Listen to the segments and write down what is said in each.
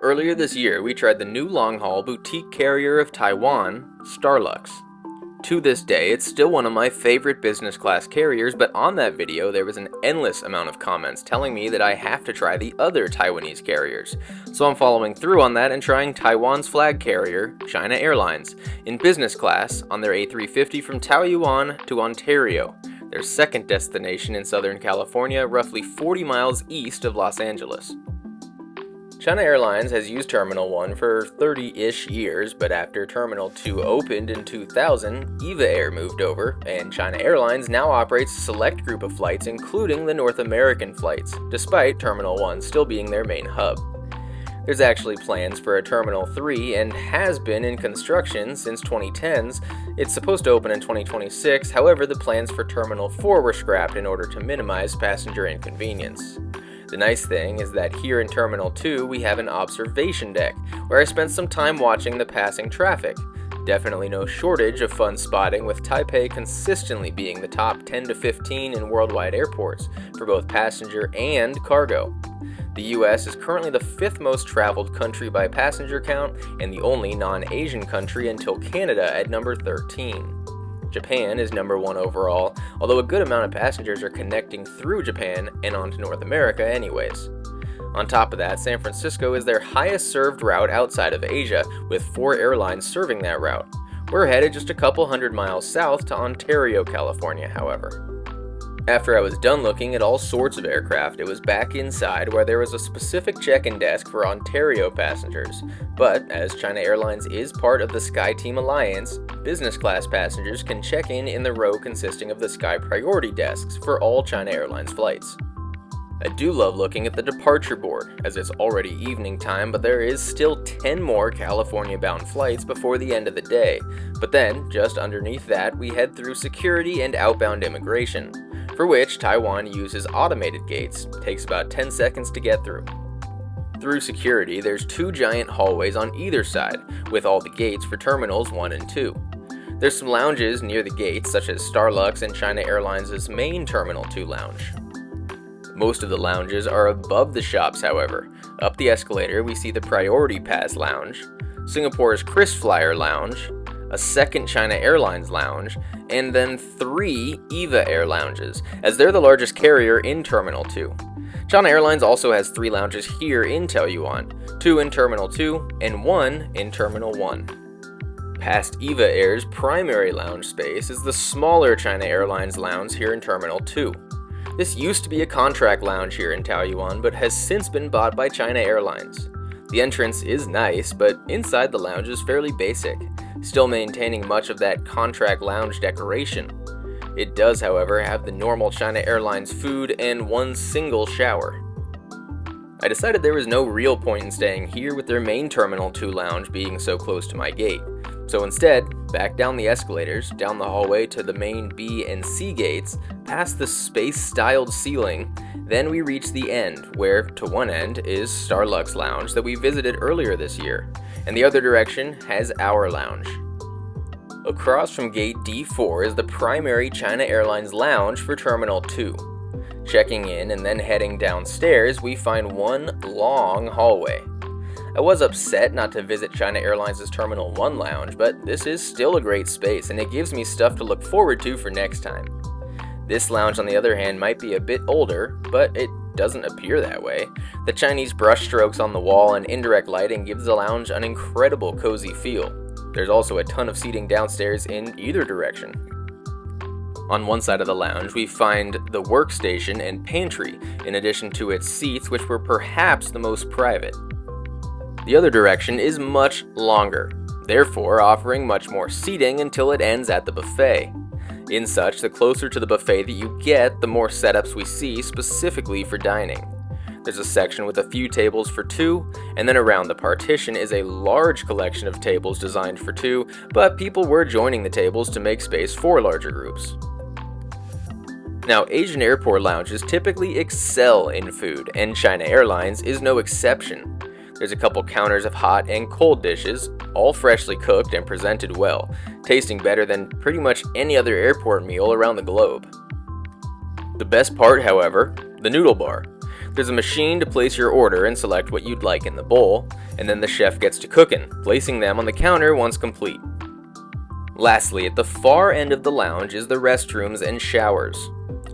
Earlier this year, we tried the new long-haul boutique carrier of Taiwan, Starlux. To this day, it's still one of my favorite business class carriers, but on that video there was an endless amount of comments telling me that I have to try the other Taiwanese carriers. So I'm following through on that and trying Taiwan's flag carrier, China Airlines, in business class on their A350 from Taoyuan to Ontario, their second destination in Southern California, roughly 40 miles east of Los Angeles. China Airlines has used Terminal 1 for 30-ish years, but after Terminal 2 opened in 2000, EVA Air moved over, and China Airlines now operates a select group of flights including the North American flights, despite Terminal 1 still being their main hub. There's actually plans for a Terminal 3 and has been in construction since 2010s. It's supposed to open in 2026, however the plans for Terminal 4 were scrapped in order to minimize passenger inconvenience. The nice thing is that here in Terminal 2 we have an observation deck, where I spent some time watching the passing traffic. Definitely no shortage of fun spotting, with Taipei consistently being the top 10 to 15 in worldwide airports for both passenger and cargo. The US is currently the 5th most traveled country by passenger count and the only non-Asian country until Canada at number 13. Japan is number 1 overall, although a good amount of passengers are connecting through Japan and onto North America anyways. On top of that, San Francisco is their highest served route outside of Asia, with 4 airlines serving that route. We're headed just a couple hundred miles south to Ontario, California, however. After I was done looking at all sorts of aircraft, it was back inside where there was a specific check-in desk for Ontario passengers. But as China Airlines is part of the SkyTeam Alliance, business class passengers can check in the row consisting of the Sky Priority desks for all China Airlines flights. I do love looking at the departure board, as it's already evening time, but there is still 10 more California-bound flights before the end of the day. But then, just underneath that, we head through security and outbound immigration, for which Taiwan uses automated gates. Takes about 10 seconds to get through. Through security, there's 2 giant hallways on either side, with all the gates for Terminals 1 and 2. There's some lounges near the gates, such as Starlux and China Airlines' main Terminal 2 lounge. Most of the lounges are above the shops, however. Up the escalator, we see the Priority Pass Lounge, Singapore's KrisFlyer Lounge, a second China Airlines lounge, and then 3 EVA Air lounges, as they're the largest carrier in Terminal 2. China Airlines also has 3 lounges here in Taoyuan, 2 in Terminal 2 and 1 in Terminal 1. Past EVA Air's primary lounge space is the smaller China Airlines lounge here in Terminal 2. This used to be a contract lounge here in Taoyuan, but has since been bought by China Airlines. The entrance is nice, but inside the lounge is fairly basic, still maintaining much of that contract lounge decoration. It does, however, have the normal China Airlines food and 1 single shower. I decided there was no real point in staying here with their main Terminal 2 lounge being so close to my gate. So instead, back down the escalators, down the hallway to the main B and C gates, past the space-styled ceiling, then we reach the end, where to one end is Starlux Lounge that we visited earlier this year, and the other direction has our lounge. Across from gate D4 is the primary China Airlines lounge for Terminal 2. Checking in and then heading downstairs, we find one long hallway. I was upset not to visit China Airlines' Terminal 1 lounge, but this is still a great space and it gives me stuff to look forward to for next time. This lounge, on the other hand, might be a bit older, but it doesn't appear that way. The Chinese brushstrokes on the wall and indirect lighting gives the lounge an incredible cozy feel. There's also a ton of seating downstairs in either direction. On one side of the lounge, we find the workstation and pantry, in addition to its seats, which were perhaps the most private. The other direction is much longer, therefore offering much more seating until it ends at the buffet. In such, the closer to the buffet that you get, the more setups we see specifically for dining. There's a section with a few tables for 2, and then around the partition is a large collection of tables designed for 2, but people were joining the tables to make space for larger groups. Now, Asian airport lounges typically excel in food, and China Airlines is no exception. There's a couple counters of hot and cold dishes, all freshly cooked and presented well, tasting better than pretty much any other airport meal around the globe. The best part, however, the noodle bar. There's a machine to place your order and select what you'd like in the bowl, and then the chef gets to cooking, placing them on the counter once complete. Lastly, at the far end of the lounge is the restrooms and showers.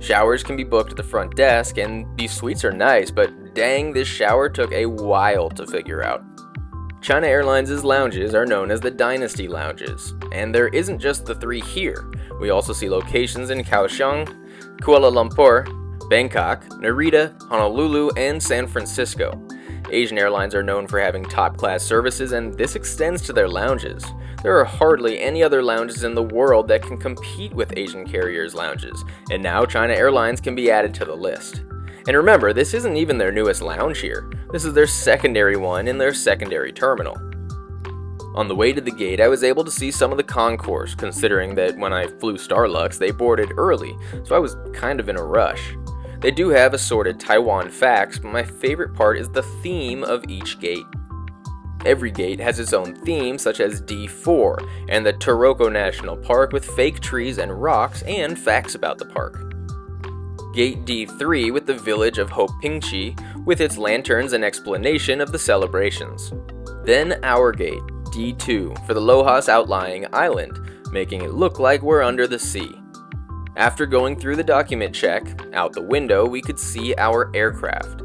Showers can be booked at the front desk, and these suites are nice, but dang, this shower took a while to figure out. China Airlines' lounges are known as the Dynasty Lounges, and there isn't just the 3 here. We also see locations in Kaohsiung, Kuala Lumpur, Bangkok, Narita, Honolulu, and San Francisco. Asian airlines are known for having top-class services, and this extends to their lounges. There are hardly any other lounges in the world that can compete with Asian carriers' lounges, and now China Airlines can be added to the list. And remember, this isn't even their newest lounge here. This is their secondary one in their secondary terminal. On the way to the gate, I was able to see some of the concourse, considering that when I flew Starlux, they boarded early, so I was kind of in a rush. They do have assorted Taiwan facts, but my favorite part is the theme of each gate. Every gate has its own theme, such as D4 and the Taroko National Park with fake trees and rocks and facts about the park. Gate D3 with the village of Hopingchi with its lanterns and explanation of the celebrations. Then our gate, D2, for the Lohas outlying island, making it look like we're under the sea. After going through the document check, out the window we could see our aircraft.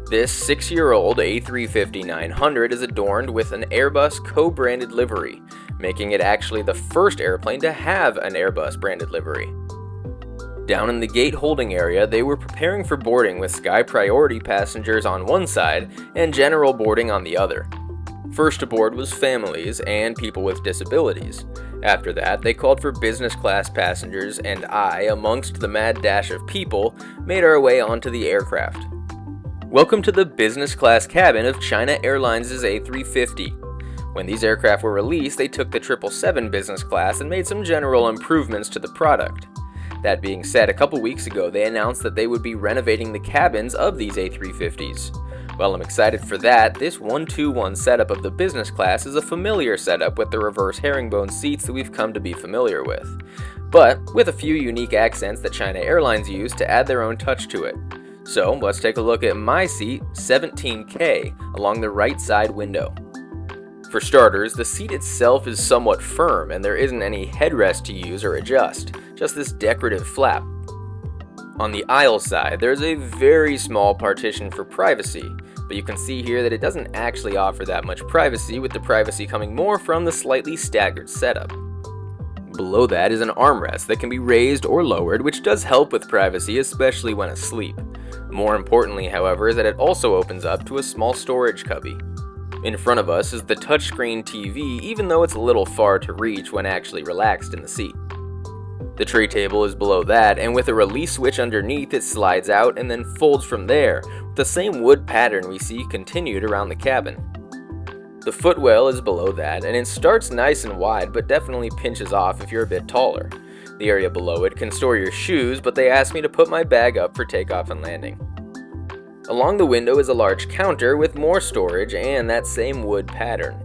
This 6-year-old A350-900 is adorned with an Airbus co-branded livery, making it actually the first airplane to have an Airbus branded livery. Down in the gate holding area, they were preparing for boarding with Sky Priority passengers on one side and general boarding on the other. First aboard was families and people with disabilities. After that, they called for business class passengers, and I, amongst the mad dash of people, made our way onto the aircraft. Welcome to the business class cabin of China Airlines' A350. When these aircraft were released, they took the 777 business class and made some general improvements to the product. That being said, a couple weeks ago they announced that they would be renovating the cabins of these A350s. While I'm excited for that, this 1-2-1 setup of the business class is a familiar setup with the reverse herringbone seats that we've come to be familiar with, but with a few unique accents that China Airlines used to add their own touch to it. So let's take a look at my seat, 17K, along the right side window. For starters, the seat itself is somewhat firm and there isn't any headrest to use or adjust, just this decorative flap. On the aisle side, there's a very small partition for privacy, but you can see here that it doesn't actually offer that much privacy, with the privacy coming more from the slightly staggered setup. Below that is an armrest that can be raised or lowered, which does help with privacy, especially when asleep. More importantly, however, is that it also opens up to a small storage cubby. In front of us is the touchscreen TV, even though it's a little far to reach when actually relaxed in the seat. The tray table is below that, and with a release switch underneath, it slides out and then folds from there, with the same wood pattern we see continued around the cabin. The footwell is below that, and it starts nice and wide, but definitely pinches off if you're a bit taller. The area below it can store your shoes, but they asked me to put my bag up for takeoff and landing. Along the window is a large counter with more storage and that same wood pattern.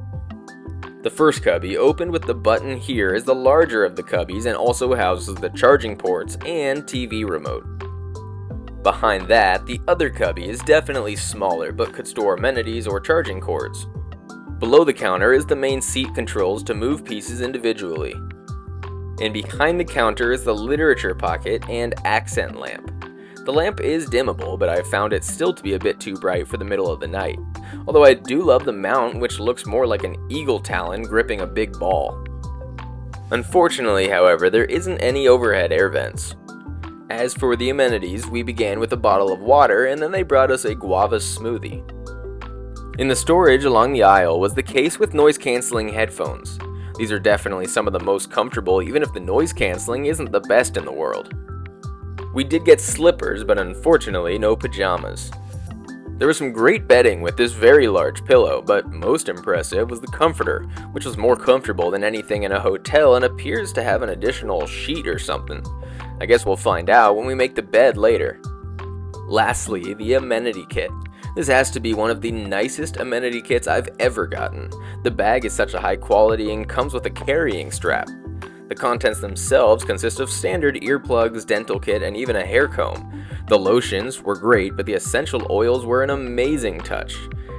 The first cubby, opened with the button here, is the larger of the cubbies and also houses the charging ports and TV remote. Behind that, the other cubby is definitely smaller but could store amenities or charging cords. Below the counter is the main seat controls to move pieces individually. And behind the counter is the literature pocket and accent lamp. The lamp is dimmable, but I found it still to be a bit too bright for the middle of the night. Although I do love the mount, which looks more like an eagle talon gripping a big ball. Unfortunately, however, there isn't any overhead air vents. As for the amenities, we began with a bottle of water, and then they brought us a guava smoothie. In the storage along the aisle was the case with noise-canceling headphones. These are definitely some of the most comfortable, even if the noise canceling isn't the best in the world. We did get slippers, but unfortunately no pajamas. There was some great bedding with this very large pillow, but most impressive was the comforter, which was more comfortable than anything in a hotel and appears to have an additional sheet or something. I guess we'll find out when we make the bed later. Lastly, the amenity kit. This has to be one of the nicest amenity kits I've ever gotten. The bag is such a high quality and comes with a carrying strap. The contents themselves consist of standard earplugs, dental kit, and even a hair comb. The lotions were great, but the essential oils were an amazing touch.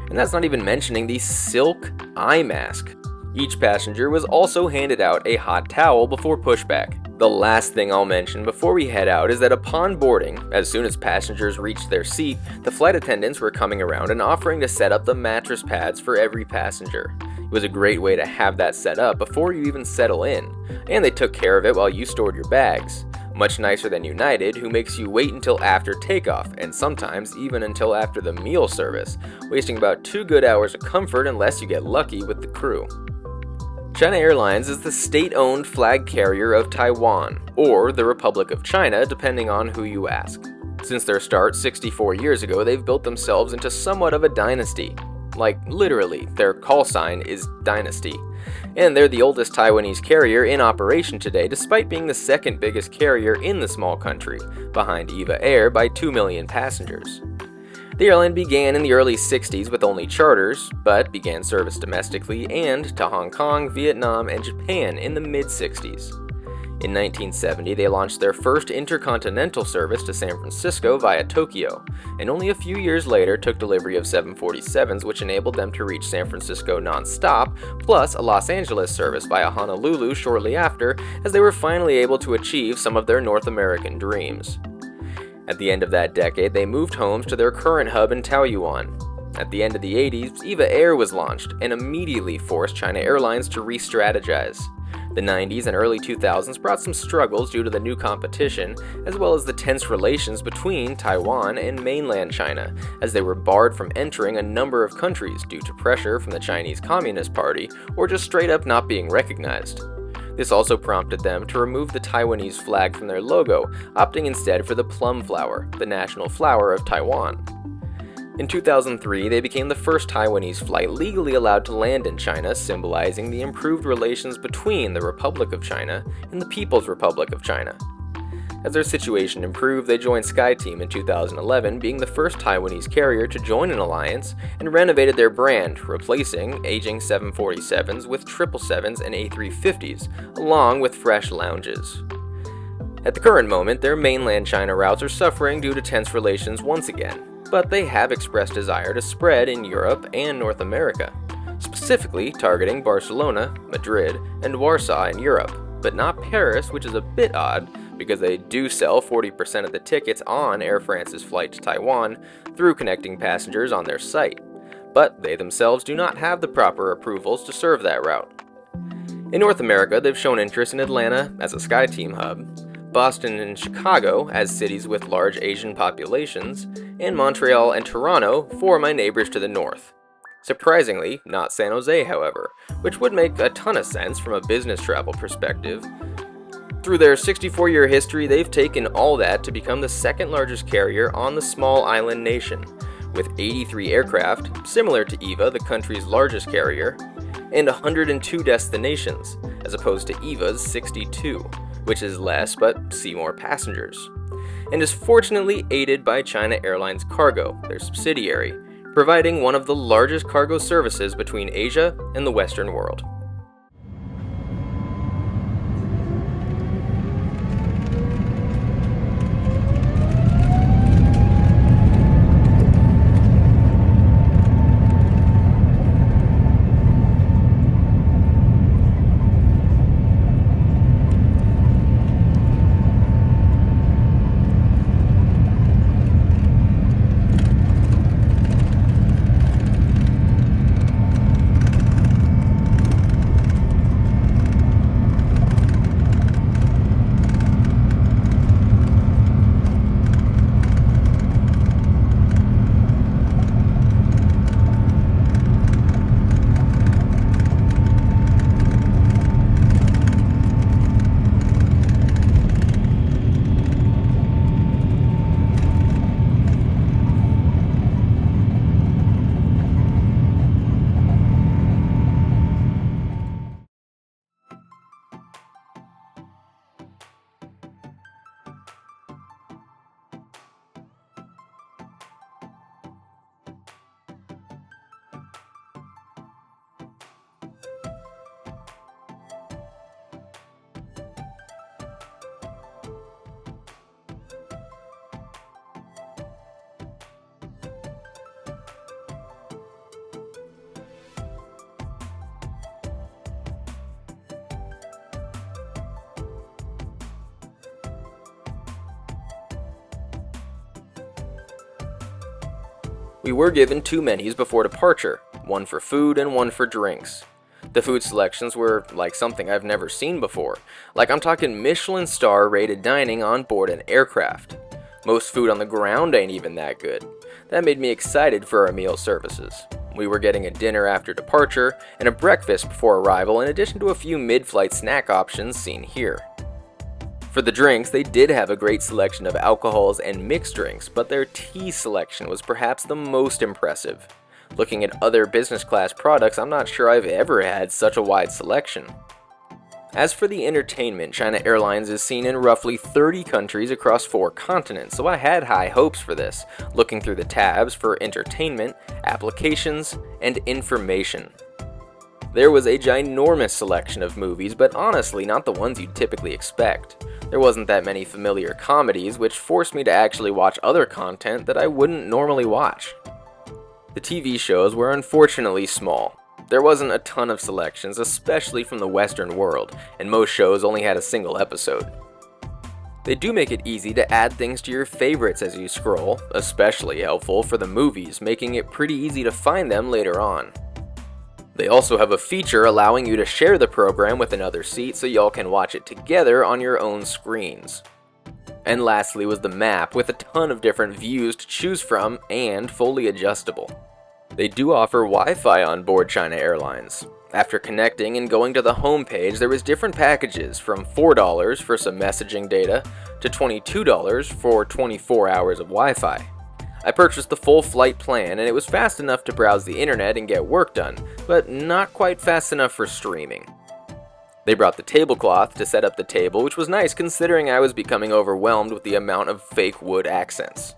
And that's not even mentioning the silk eye mask. Each passenger was also handed out a hot towel before pushback. The last thing I'll mention before we head out is that upon boarding, as soon as passengers reached their seat, the flight attendants were coming around and offering to set up the mattress pads for every passenger. It was a great way to have that set up before you even settle in, and they took care of it while you stored your bags. Much nicer than United, who makes you wait until after takeoff, and sometimes even until after the meal service, wasting about 2 good hours of comfort unless you get lucky with the crew. China Airlines is the state-owned flag carrier of Taiwan, or the Republic of China, depending on who you ask. Since their start 64 years ago, they've built themselves into somewhat of a dynasty. Like, literally, their call sign is Dynasty. And they're the oldest Taiwanese carrier in operation today, despite being the second biggest carrier in the small country, behind EVA Air by 2 million passengers. The airline began in the early 60s with only charters, but began service domestically and to Hong Kong, Vietnam, and Japan in the mid-60s. In 1970, they launched their first intercontinental service to San Francisco via Tokyo, and only a few years later took delivery of 747s, which enabled them to reach San Francisco non-stop, plus a Los Angeles service via Honolulu shortly after, as they were finally able to achieve some of their North American dreams. At the end of that decade, they moved homes to their current hub in Taoyuan. At the end of the 80s, EVA Air was launched and immediately forced China Airlines to re-strategize. The 90s and early 2000s brought some struggles due to the new competition, as well as the tense relations between Taiwan and mainland China, as they were barred from entering a number of countries due to pressure from the Chinese Communist Party or just straight up not being recognized. This also prompted them to remove the Taiwanese flag from their logo, opting instead for the plum flower, the national flower of Taiwan. In 2003, they became the first Taiwanese flight legally allowed to land in China, symbolizing the improved relations between the Republic of China and the People's Republic of China. As their situation improved, they joined SkyTeam in 2011, being the first Taiwanese carrier to join an alliance, and renovated their brand, replacing aging 747s with 777s and A350s, along with fresh lounges. At the current moment, their mainland China routes are suffering due to tense relations once again, but they have expressed desire to spread in Europe and North America, specifically targeting Barcelona, Madrid, and Warsaw in Europe, but not Paris, which is a bit odd, because they do sell 40% of the tickets on Air France's flight to Taiwan through connecting passengers on their site, but they themselves do not have the proper approvals to serve that route. In North America, they've shown interest in Atlanta as a SkyTeam hub, Boston and Chicago as cities with large Asian populations, and Montreal and Toronto for my neighbors to the north. Surprisingly, not San Jose, however, which would make a ton of sense from a business travel perspective. Through their 64-year history, they've taken all that to become the second largest carrier on the small island nation, with 83 aircraft, similar to EVA, the country's largest carrier, and 102 destinations, as opposed to EVA's 62, which is less but see more passengers, and is fortunately aided by China Airlines Cargo, their subsidiary, providing one of the largest cargo services between Asia and the Western world. We were given 2 menus before departure, one for food and one for drinks. The food selections were like something I've never seen before, like I'm talking Michelin star rated dining on board an aircraft. Most food on the ground ain't even that good. That made me excited for our meal services. We were getting a dinner after departure and a breakfast before arrival, in addition to a few mid-flight snack options seen here. For the drinks, they did have a great selection of alcohols and mixed drinks, but their tea selection was perhaps the most impressive. Looking at other business class products, I'm not sure I've ever had such a wide selection. As for the entertainment, China Airlines is seen in roughly 30 countries across 4 continents, so I had high hopes for this, looking through the tabs for entertainment, applications, and information. There was a ginormous selection of movies, but honestly not the ones you'd typically expect. There wasn't that many familiar comedies, which forced me to actually watch other content that I wouldn't normally watch. The TV shows were unfortunately small. There wasn't a ton of selections, especially from the Western world, and most shows only had a single episode. They do make it easy to add things to your favorites as you scroll, especially helpful for the movies, making it pretty easy to find them later on. They also have a feature allowing you to share the program with another seat so y'all can watch it together on your own screens. And lastly was the map, with a ton of different views to choose from and fully adjustable. They do offer Wi-Fi on board China Airlines. After connecting and going to the home page, there was different packages from $4 for some messaging data to $22 for 24 hours of Wi-Fi. I purchased the full flight plan, and it was fast enough to browse the internet and get work done, but not quite fast enough for streaming. They brought the tablecloth to set up the table, which was nice considering I was becoming overwhelmed with the amount of fake wood accents.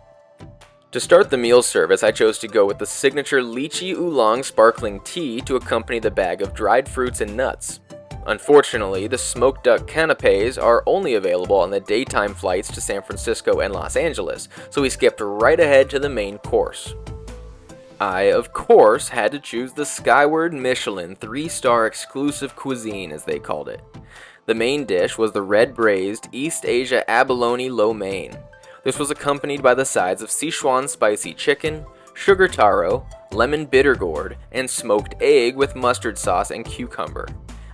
To start the meal service, I chose to go with the signature lychee oolong sparkling tea to accompany the bag of dried fruits and nuts. Unfortunately, the smoked duck canapes are only available on the daytime flights to San Francisco and Los Angeles, so we skipped right ahead to the main course. I, of course, had to choose the Skyward Michelin 3-star exclusive cuisine, as they called it. The main dish was the red braised East Asia abalone lo mein. This was accompanied by the sides of Sichuan spicy chicken, sugar taro, lemon bitter gourd, and smoked egg with mustard sauce and cucumber.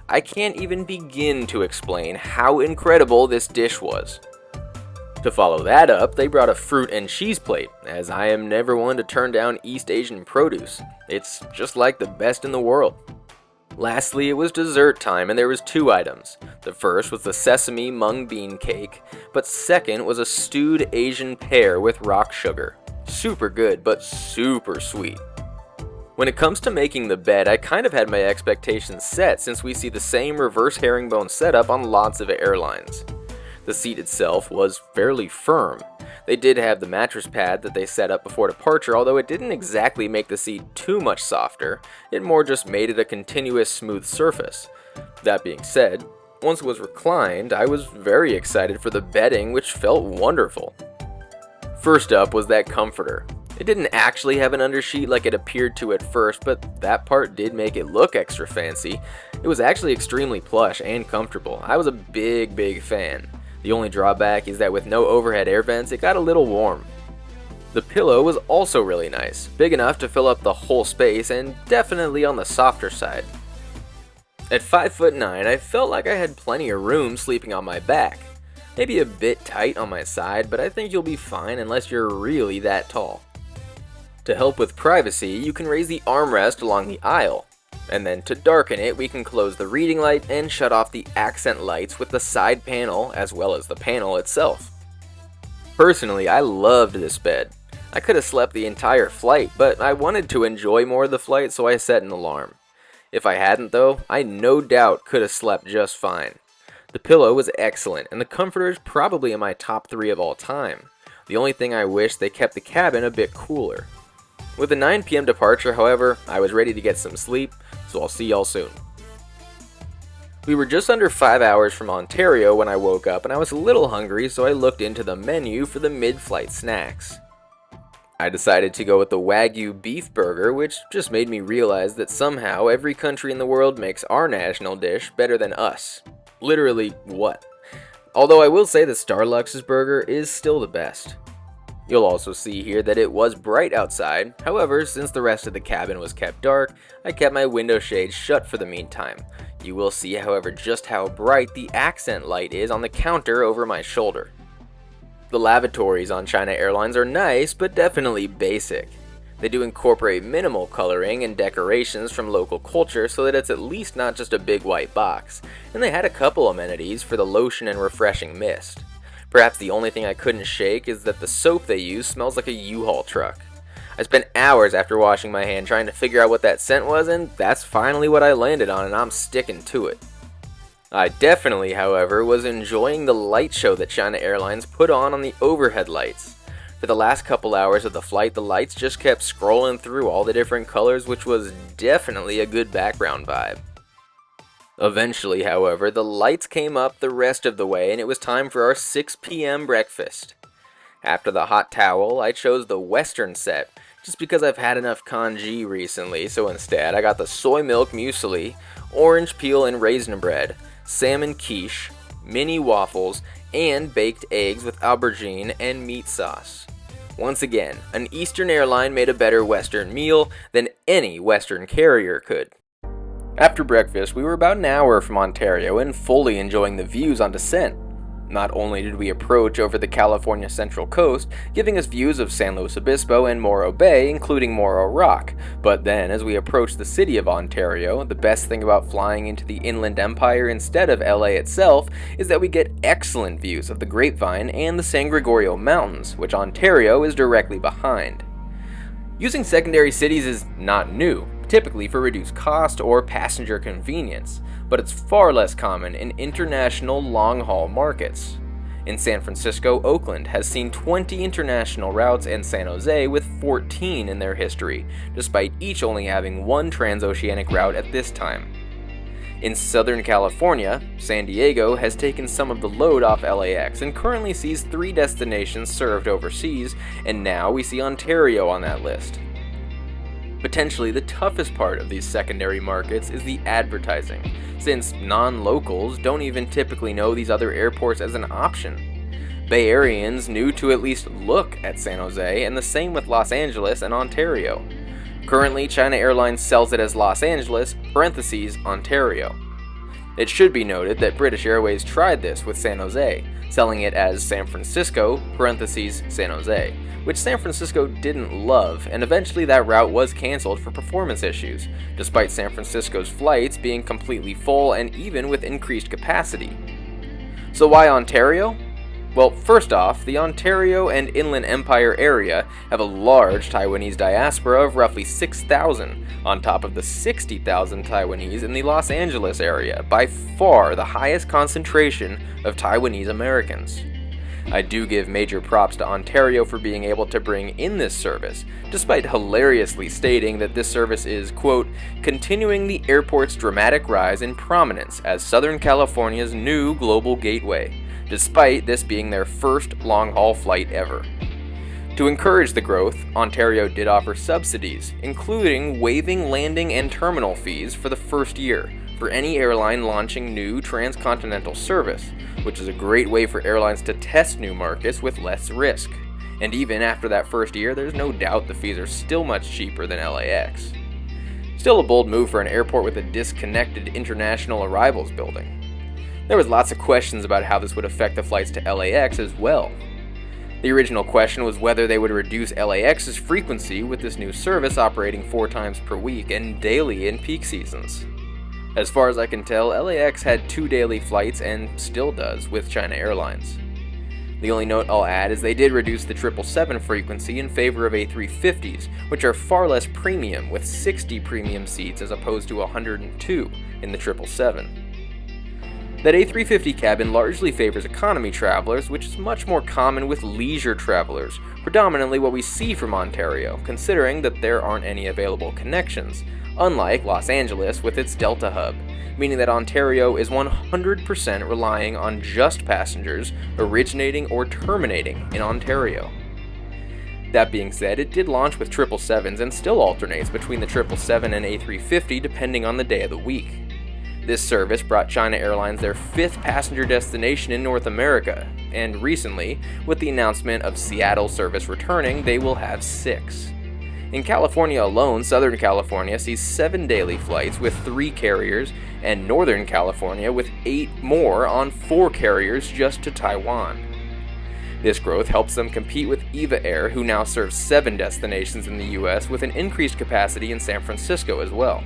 I can't even begin to explain how incredible this dish was. To follow that up, they brought a fruit and cheese plate, as I am never one to turn down East Asian produce. It's just like the best in the world. Lastly, it was dessert time, and there was 2 items. The first was the sesame mung bean cake, but second was a stewed Asian pear with rock sugar. Super good, but super sweet. When it comes to making the bed, I kind of had my expectations set since we see the same reverse herringbone setup on lots of airlines. The seat itself was fairly firm. They did have the mattress pad that they set up before departure, although it didn't exactly make the seat too much softer, it more just made it a continuous smooth surface. That being said, once it was reclined, I was very excited for the bedding, which felt wonderful. First up was that comforter. It didn't actually have an undersheet like it appeared to at first, but that part did make it look extra fancy. It was actually extremely plush and comfortable. I was a big fan. The only drawback is that with no overhead air vents, it got a little warm. The pillow was also really nice, big enough to fill up the whole space and definitely on the softer side. At 5'9", I felt like I had plenty of room sleeping on my back. Maybe a bit tight on my side, but I think you'll be fine unless you're really that tall. To help with privacy, you can raise the armrest along the aisle. And then to darken it, we can close the reading light and shut off the accent lights with the side panel as well as the panel itself. Personally, I loved this bed. I could have slept the entire flight, but I wanted to enjoy more of the flight, so I set an alarm. If I hadn't though, I no doubt could have slept just fine. The pillow was excellent, and the comforter is probably in my top 3 of all time. The only thing I wish they kept the cabin a bit cooler. With a 9 p.m. departure, however, I was ready to get some sleep, so I'll see y'all soon. We were just under 5 hours from Ontario when I woke up, and I was a little hungry, so I looked into the menu for the mid-flight snacks. I decided to go with the Wagyu beef burger, which just made me realize that somehow every country in the world makes our national dish better than us. Literally, what? Although I will say that Starlux's burger is still the best. You'll also see here that it was bright outside. However, since the rest of the cabin was kept dark, I kept my window shades shut for the meantime. You will see, however, just how bright the accent light is on the counter over my shoulder. The lavatories on China Airlines are nice, but definitely basic. They do incorporate minimal coloring and decorations from local culture so that it's at least not just a big white box, and they had a couple amenities for the lotion and refreshing mist. Perhaps the only thing I couldn't shake is that the soap they use smells like a U-Haul truck. I spent hours after washing my hand trying to figure out what that scent was, and that's finally what I landed on, and I'm sticking to it. I definitely, however, was enjoying the light show that China Airlines put on the overhead lights. For the last couple hours of the flight, the lights just kept scrolling through all the different colors, which was definitely a good background vibe. Eventually, however, the lights came up the rest of the way and it was time for our 6 p.m. breakfast. After the hot towel, I chose the Western set, just because I've had enough congee recently, so instead I got the soy milk muesli, orange peel and raisin bread, salmon quiche, mini waffles, and baked eggs with aubergine and meat sauce. Once again, an Eastern airline made a better Western meal than any Western carrier could. After breakfast, we were about an hour from Ontario and fully enjoying the views on descent. Not only did we approach over the California Central Coast, giving us views of San Luis Obispo and Morro Bay, including Morro Rock, but then as we approached the city of Ontario, the best thing about flying into the Inland Empire instead of LA itself is that we get excellent views of the Grapevine and the San Gregorio Mountains, which Ontario is directly behind. Using secondary cities is not new, typically for reduced cost or passenger convenience, but it's far less common in international long-haul markets. In San Francisco, Oakland has seen 20 international routes and San Jose with 14 in their history, despite each only having one transoceanic route at this time. In Southern California, San Diego has taken some of the load off LAX and currently sees 3 destinations served overseas, and now we see Ontario on that list. Potentially the toughest part of these secondary markets is the advertising, since non-locals don't even typically know these other airports as an option. Bay Areans knew to at least look at San Jose, and the same with Los Angeles and Ontario. Currently, China Airlines sells it as Los Angeles, Ontario. It should be noted that British Airways tried this with San Jose, selling it as San Francisco, San Jose, which San Francisco didn't love, and eventually that route was canceled for performance issues, despite San Francisco's flights being completely full and even with increased capacity. So why Ontario? Well, first off, the Ontario and Inland Empire area have a large Taiwanese diaspora of roughly 6,000, on top of the 60,000 Taiwanese in the Los Angeles area, by far the highest concentration of Taiwanese Americans. I do give major props to Ontario for being able to bring in this service, despite hilariously stating that this service is, quote, continuing the airport's dramatic rise in prominence as Southern California's new global gateway, despite this being their first long-haul flight ever. To encourage the growth, Ontario did offer subsidies, including waiving landing and terminal fees for the first year for any airline launching new transcontinental service, which is a great way for airlines to test new markets with less risk. And even after that first year, there's no doubt the fees are still much cheaper than LAX. Still a bold move for an airport with a disconnected international arrivals building. There was lots of questions about how this would affect the flights to LAX as well. The original question was whether they would reduce LAX's frequency with this new service operating 4 times per week and daily in peak seasons. As far as I can tell, LAX had 2 daily flights and still does with China Airlines. The only note I'll add is they did reduce the 777 frequency in favor of A350s, which are far less premium with 60 premium seats as opposed to 102 in the 777. That A350 cabin largely favors economy travelers, which is much more common with leisure travelers, predominantly what we see from Ontario, considering that there aren't any available connections, unlike Los Angeles with its Delta hub, meaning that Ontario is 100% relying on just passengers originating or terminating in Ontario. That being said, it did launch with 777s and still alternates between the 777 and A350 depending on the day of the week. This service brought China Airlines their 5th passenger destination in North America, and recently, with the announcement of Seattle service returning, they will have 6. In California alone, Southern California sees 7 daily flights with 3 carriers, and Northern California with 8 more on 4 carriers just to Taiwan. This growth helps them compete with EVA Air, who now serves 7 destinations in the US with an increased capacity in San Francisco as well.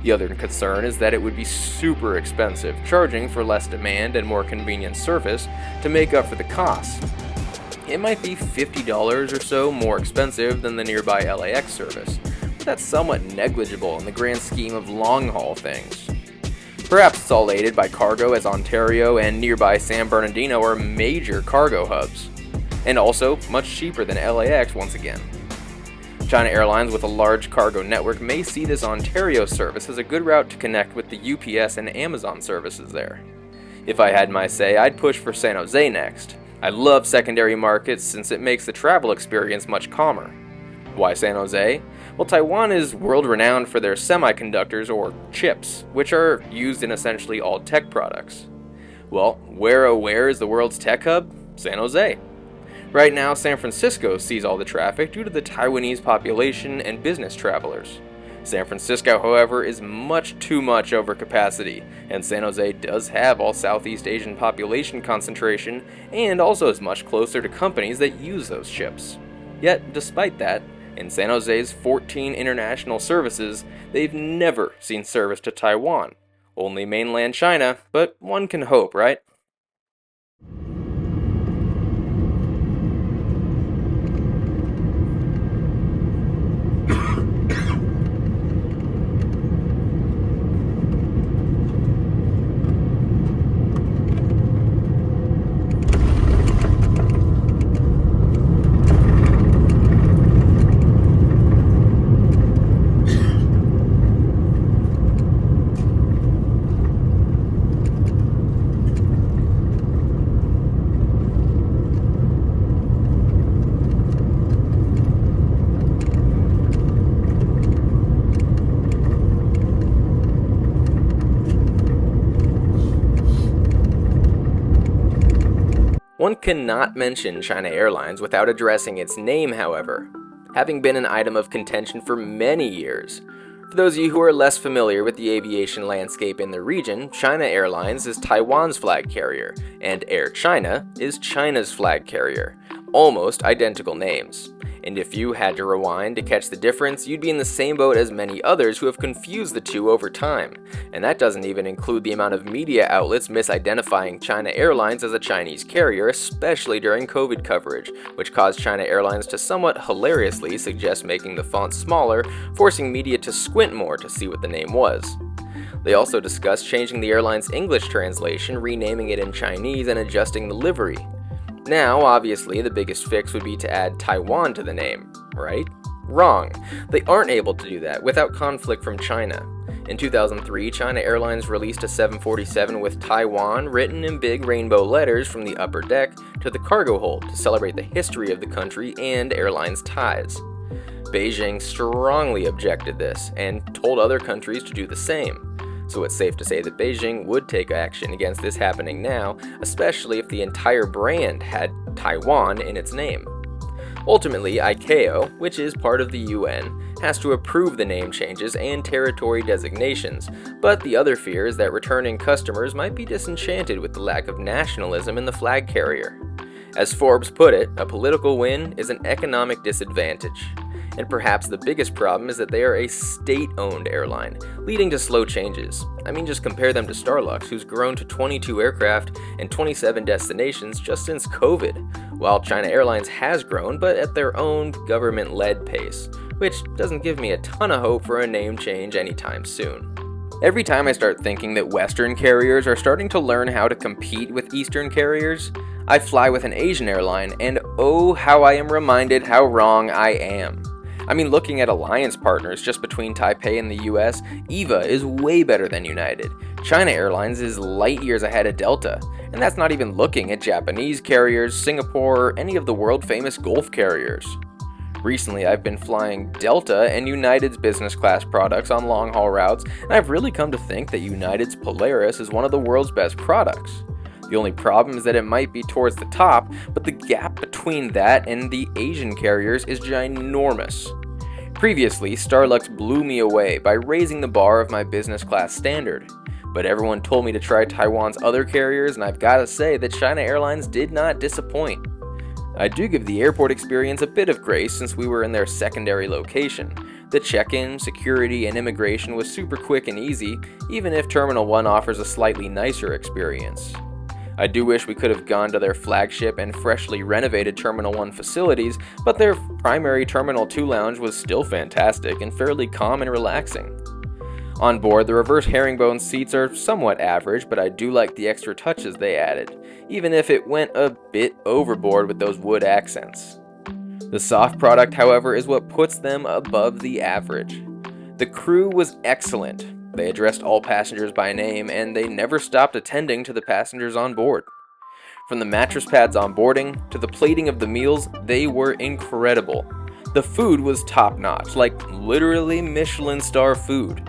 The other concern is that it would be super expensive, charging for less demand and more convenient service to make up for the costs. It might be $50 or so more expensive than the nearby LAX service, but that's somewhat negligible in the grand scheme of long-haul things. Perhaps it's all aided by cargo, as Ontario and nearby San Bernardino are major cargo hubs, and also much cheaper than LAX once again. China Airlines, with a large cargo network, may see this Ontario service as a good route to connect with the UPS and Amazon services there. If I had my say, I'd push for San Jose next. I love secondary markets since it makes the travel experience much calmer. Why San Jose? Well, Taiwan is world-renowned for their semiconductors, or chips, which are used in essentially all tech products. Well, where is the world's tech hub? San Jose. Right now, San Francisco sees all the traffic due to the Taiwanese population and business travelers. San Francisco, however, is much too much over capacity, and San Jose does have all Southeast Asian population concentration and also is much closer to companies that use those chips. Yet, despite that, in San Jose's 14 international services, they've never seen service to Taiwan. Only mainland China, but one can hope, right? One cannot mention China Airlines without addressing its name, however, having been an item of contention for many years. For those of you who are less familiar with the aviation landscape in the region, China Airlines is Taiwan's flag carrier, and Air China is China's flag carrier. Almost identical names. And if you had to rewind to catch the difference, you'd be in the same boat as many others who have confused the two over time. And that doesn't even include the amount of media outlets misidentifying China Airlines as a Chinese carrier, especially during COVID coverage, which caused China Airlines to somewhat hilariously suggest making the font smaller, forcing media to squint more to see what the name was. They also discussed changing the airline's English translation, renaming it in Chinese, and adjusting the livery. Now, obviously, the biggest fix would be to add Taiwan to the name, right? Wrong. They aren't able to do that without conflict from China. In 2003, China Airlines released a 747 with Taiwan written in big rainbow letters from the upper deck to the cargo hold to celebrate the history of the country and airlines' ties. Beijing strongly objected this and told other countries to do the same. So it's safe to say that Beijing would take action against this happening now, especially if the entire brand had Taiwan in its name. Ultimately, ICAO, which is part of the UN, has to approve the name changes and territory designations, but the other fear is that returning customers might be disenchanted with the lack of nationalism in the flag carrier. As Forbes put it, a political win is an economic disadvantage. And perhaps the biggest problem is that they are a state-owned airline, leading to slow changes. I mean, just compare them to Starlux, who's grown to 22 aircraft and 27 destinations just since COVID, while China Airlines has grown, but at their own government-led pace, which doesn't give me a ton of hope for a name change anytime soon. Every time I start thinking that Western carriers are starting to learn how to compete with Eastern carriers, I fly with an Asian airline, and oh, how I am reminded how wrong I am. I mean, looking at alliance partners just between Taipei and the US, EVA is way better than United. China Airlines is light years ahead of Delta, and that's not even looking at Japanese carriers, Singapore, or any of the world-famous Gulf carriers. Recently, I've been flying Delta and United's business class products on long-haul routes, and I've really come to think that United's Polaris is one of the world's best products. The only problem is that it might be towards the top, but the gap between that and the Asian carriers is ginormous. Previously, Starlux blew me away by raising the bar of my business class standard, but everyone told me to try Taiwan's other carriers, and I've got to say that China Airlines did not disappoint. I do give the airport experience a bit of grace since we were in their secondary location. The check-in, security, and immigration was super quick and easy, even if Terminal 1 offers a slightly nicer experience. I do wish we could have gone to their flagship and freshly renovated Terminal 1 facilities, but their primary Terminal 2 lounge was still fantastic and fairly calm and relaxing. On board, the reverse herringbone seats are somewhat average, but I do like the extra touches they added, even if it went a bit overboard with those wood accents. The soft product, however, is what puts them above the average. The crew was excellent. They addressed all passengers by name, and they never stopped attending to the passengers on board. From the mattress pads on boarding to the plating of the meals, they were incredible. The food was top-notch, like literally Michelin star food.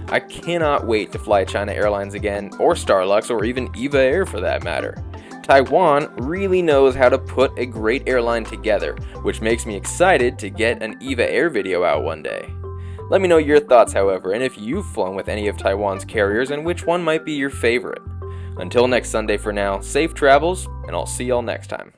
I cannot wait to fly China Airlines again, or Starlux, or even EVA Air for that matter. Taiwan really knows how to put a great airline together, which makes me excited to get an EVA Air video out one day. Let me know your thoughts, however, and if you've flown with any of Taiwan's carriers and which one might be your favorite. Until next Sunday for now, safe travels, and I'll see y'all next time.